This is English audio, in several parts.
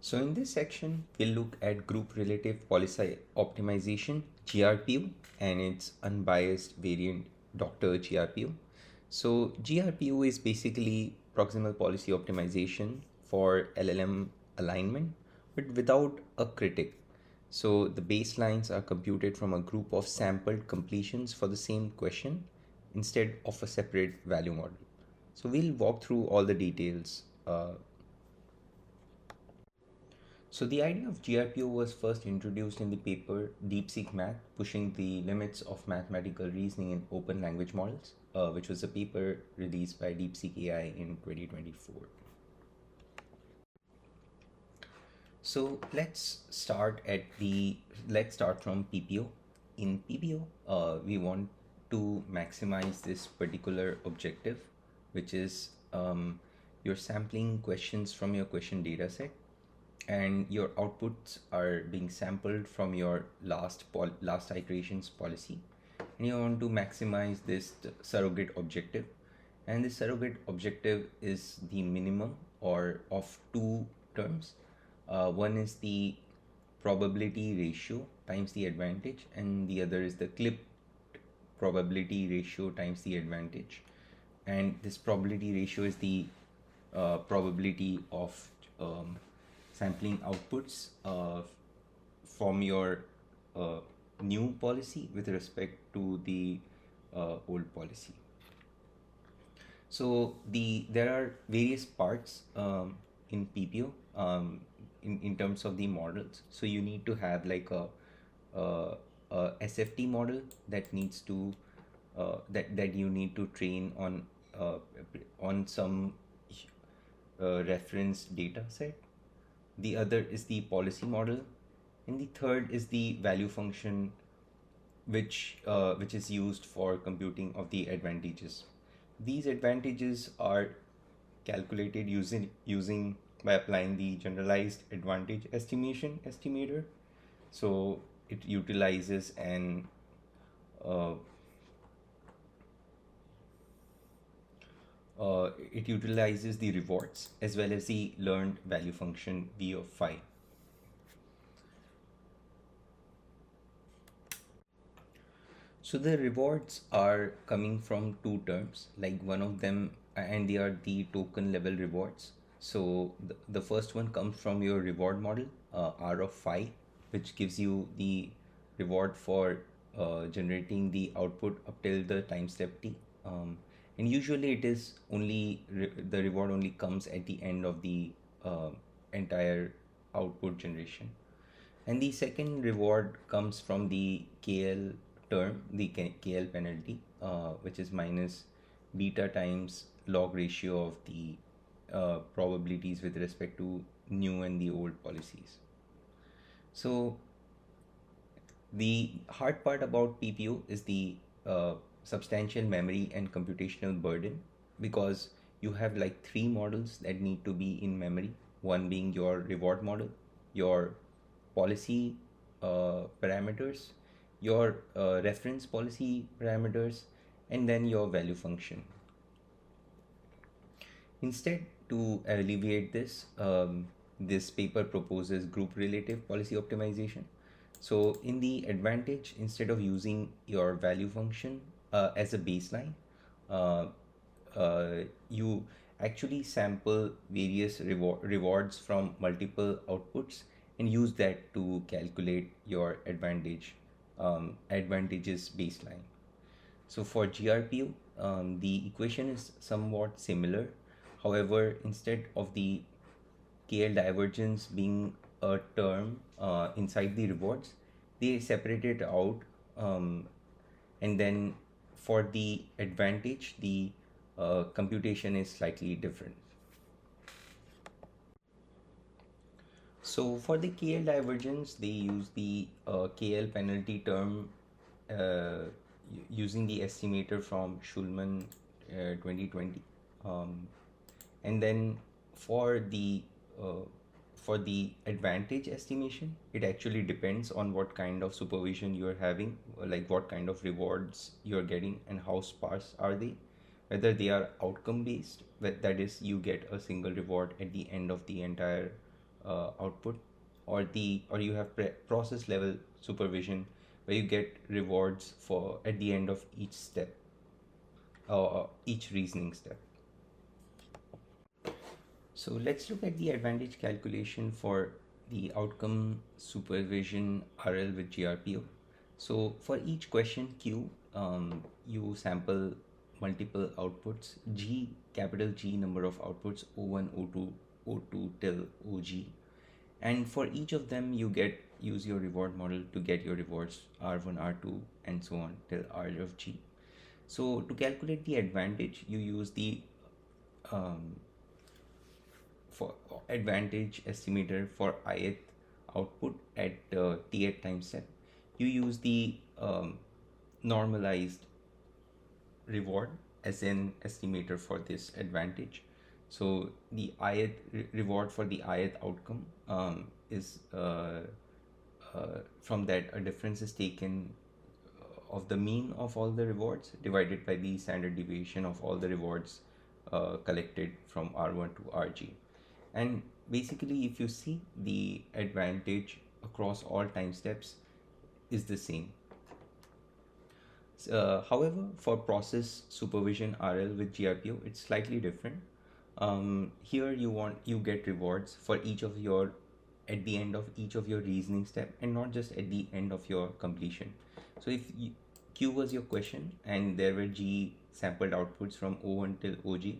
So in this section, we'll look at group relative policy optimization, GRPO, and its unbiased variant, Dr. GRPO. So GRPO is basically proximal policy optimization for LLM alignment, but without a critic. So the baselines are computed from a group of sampled completions for the same question instead of a separate value model. So we'll walk through all the details. So the idea of GRPO was first introduced in the paper DeepSeek Math, pushing the limits of mathematical reasoning in open language models, which was a paper released by DeepSeek AI in 2024. So let's start from PPO. In PPO, we want to maximize this particular objective, which is you're sampling questions from your question data set, and your outputs are being sampled from your last iteration's policy, and you want to maximize this surrogate objective, and this surrogate objective is the minimum or of two terms. One is the probability ratio times the advantage, and the other is the clipped probability ratio times the advantage. And this probability ratio is the probability of sampling outputs from your new policy with respect to the old policy. So there are various parts in PPO in terms of the models. So you need to have like a SFT model that needs to that you need to train on some reference data set. The other is the policy model, and the third is the value function, which is used for computing of the advantages. These advantages are calculated using by applying the generalized advantage estimation estimator. So it utilizes an uh, it utilizes the rewards as well as the learned value function v of phi. So the rewards are coming from two terms, like one of them, and they are the token level rewards. So the first one comes from your reward model, R of phi, which gives you the reward for generating the output up till the time step t. And usually it is the reward only comes at the end of the entire output generation. And the second reward comes from the KL term, the KL penalty, which is minus beta times log ratio of the probabilities with respect to new and the old policies. So the hard part about PPO is the substantial memory and computational burden, because you have like three models that need to be in memory. One being your reward model, your policy parameters, your reference policy parameters, and then your value function. Instead, to alleviate this, this paper proposes group relative policy optimization. So in the advantage, instead of using your value function as a baseline, uh, you actually sample various rewards from multiple outputs and use that to calculate your advantages baseline. So for GRPO, the equation is somewhat similar. However, instead of the KL divergence being a term inside the rewards, they separate it out. And then for the advantage, the computation is slightly different. So for the KL divergence, they use the KL penalty term using the estimator from Schulman 2020. Um, and then for the uh, for the advantage estimation, it actually depends on what kind of supervision you're having, like what kind of rewards you're getting and how sparse are they, whether they are outcome based, that is you get a single reward at the end of the entire output, or you have process level supervision where you get rewards for at the end of each step, or each reasoning step. So let's look at the advantage calculation for the outcome supervision RL with GRPO. So for each question Q, you sample multiple outputs, G, capital G number of outputs, O1, O2, O2 till OG. And for each of them, use your reward model to get your rewards R1, R2, and so on till R of G. So to calculate the advantage, you use the um, for advantage estimator for ith output at Tth time step. You use the normalized reward as an estimator for this advantage. So the ith reward for the ith outcome is from that a difference is taken of the mean of all the rewards divided by the standard deviation of all the rewards collected from R1 to RG. And basically, if you see, the advantage across all time steps is the same. However, for process supervision RL with GRPO, it's slightly different. Here you get rewards for each of your at the end of each of your reasoning step, and not just at the end of your completion. So if Q was your question and there were G sampled outputs from O1 till OG,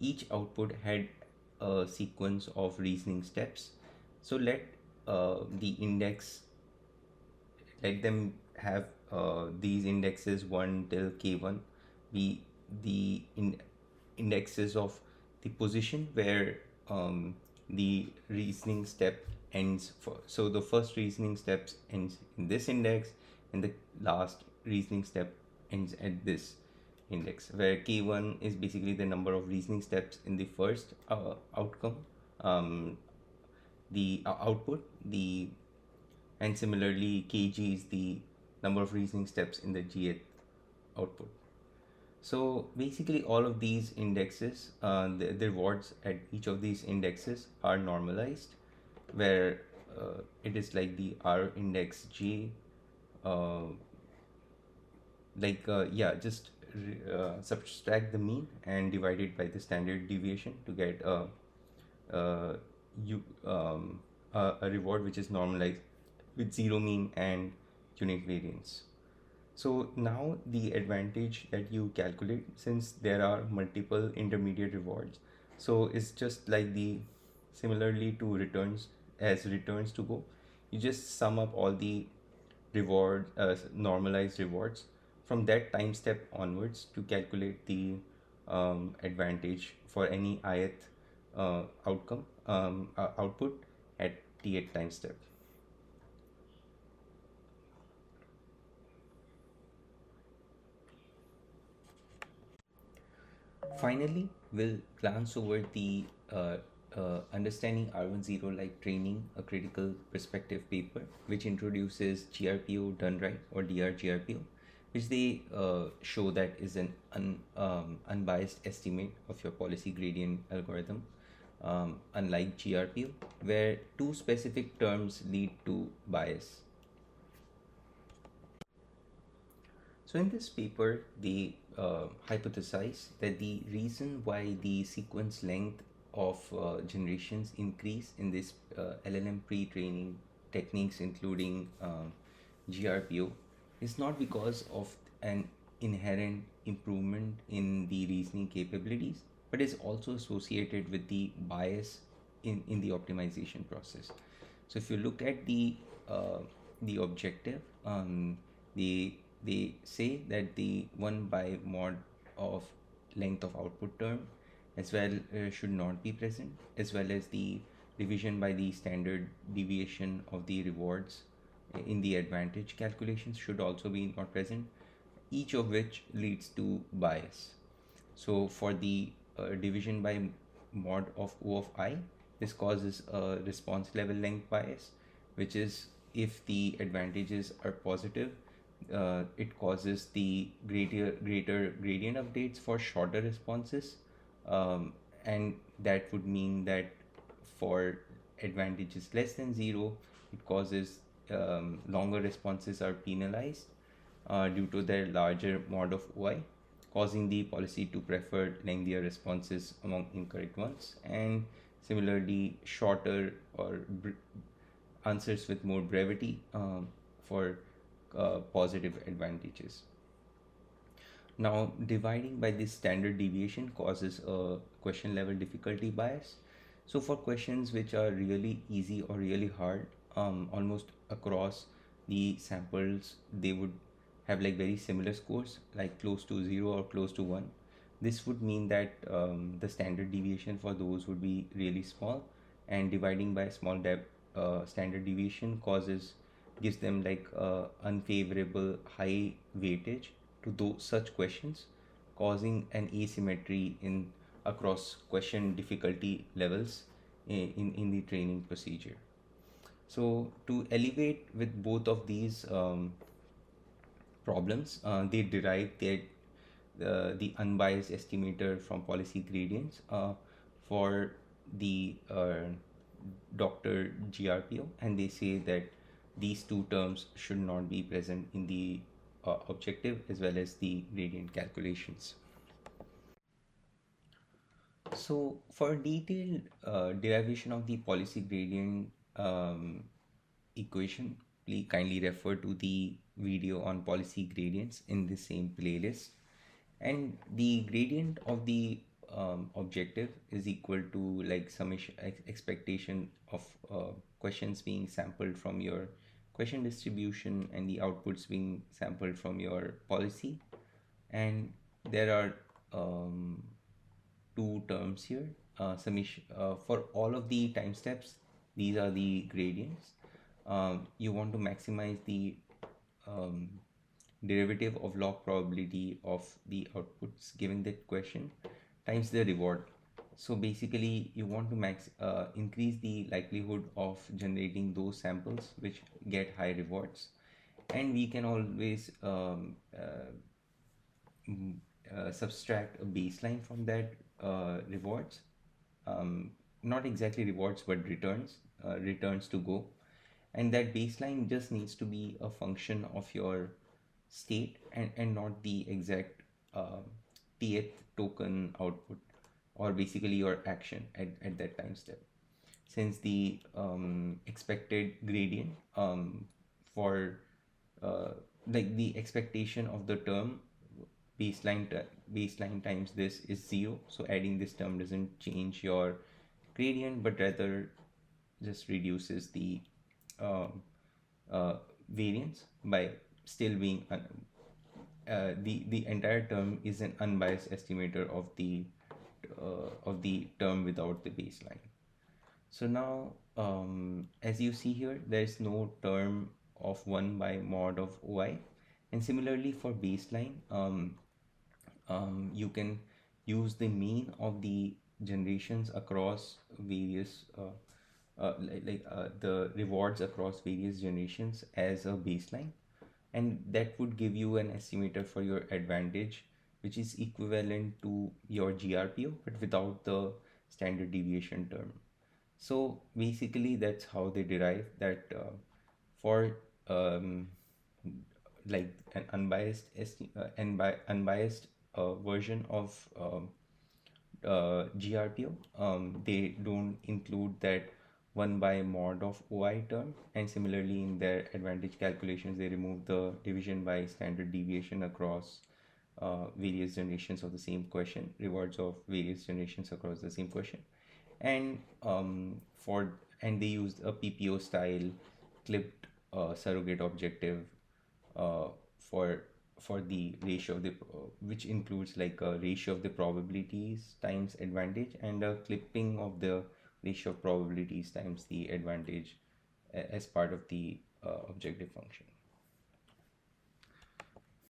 each output had a sequence of reasoning steps. So the index let them have these indexes 1 till k1 be the indexes of the position where the reasoning step ends for. So the first reasoning steps ends in this index, and the last reasoning step ends at this index, where k1 is basically the number of reasoning steps in the first outcome, the output, the and similarly kg is the number of reasoning steps in the gth output. So basically all of these indexes, the rewards at each of these indexes are normalized, where it is like the R index J, uh, just subtract the mean and divide it by the standard deviation to get uh, you a reward which is normalized with zero mean and unit variance. So now the advantage that you calculate, since there are multiple intermediate rewards, so it's just like the similarly to returns, as returns to go, you just sum up all the reward normalized rewards from that time step onwards to calculate the advantage for any ith output at T8 time step. Finally, we'll glance over the Understanding R10 like training, a critical perspective paper, which introduces GRPO done right, or DRGRPO, which they show that is an unbiased estimate of your policy gradient algorithm, unlike GRPO, where two specific terms lead to bias. So in this paper, they hypothesize that the reason why the sequence length of generations increase in this LLM pre-training techniques, including GRPO, is not because of an inherent improvement in the reasoning capabilities, but is also associated with the bias in the optimization process. So if you look at the objective, they they say that the 1 by mod of length of output term as well should not be present, as well as the division by the standard deviation of the rewards in the advantage calculations should also be not present, each of which leads to bias. So for the division by mod of O of I, this causes a response level length bias, which is if the advantages are positive, it causes the greater gradient updates for shorter responses, and that would mean that for advantage is less than 0, it causes longer responses are penalized due to their larger mod of OI, causing the policy to prefer lengthier responses among incorrect ones, and similarly shorter or answers with more brevity for positive advantages. Now, dividing by this standard deviation causes a question level difficulty bias. So, for questions which are really easy or really hard, almost across the samples, they would have like very similar scores, like close to 0 or close to 1. This would mean that the standard deviation for those would be really small, and dividing by small standard deviation gives them like unfavorable high weightage to those such questions, causing an asymmetry in across question difficulty levels in the training procedure. So to elevate with both of these problems, they derive the unbiased estimator from policy gradients for the Dr. GRPO, and they say that these two terms should not be present in the objective as well as the gradient calculations. So, for detailed derivation of the policy gradient equation, please kindly refer to the video on policy gradients in the same playlist. And the gradient of the objective is equal to like summation expectation of questions being sampled from your question distribution and the outputs being sampled from your policy. And there are two terms here. Summation for all of the time steps, these are the gradients. You want to maximize the um, derivative of log probability of the outputs given that question times the reward. So basically, you want to increase the likelihood of generating those samples which get high rewards, and we can always subtract a baseline from that rewards, not exactly rewards but returns to go, and that baseline just needs to be a function of your state and not the exact tth token output, or basically your action at that time step, since the expected gradient for like the expectation of the term baseline times this is 0, so adding this term doesn't change your gradient but rather just reduces the um, variance by still being the entire term is an unbiased estimator of the term without the baseline. So now, as you see here, there is no term of 1 by mod of OI, and similarly for baseline, you can use the mean of the generations across various the rewards across various generations as a baseline, and that would give you an estimator for your advantage which is equivalent to your GRPO but without the standard deviation term. So basically that's how they derive that for like an unbiased version of GRPO, they don't include that 1 by mod of OI term, and similarly in their advantage calculations they remove the division by standard deviation across various generations of the same question, rewards of various generations across the same question, and they used a PPO style clipped surrogate objective uh, for the ratio of the which includes like a ratio of the probabilities times advantage and a clipping of the ratio of probabilities times the advantage as part of the objective function.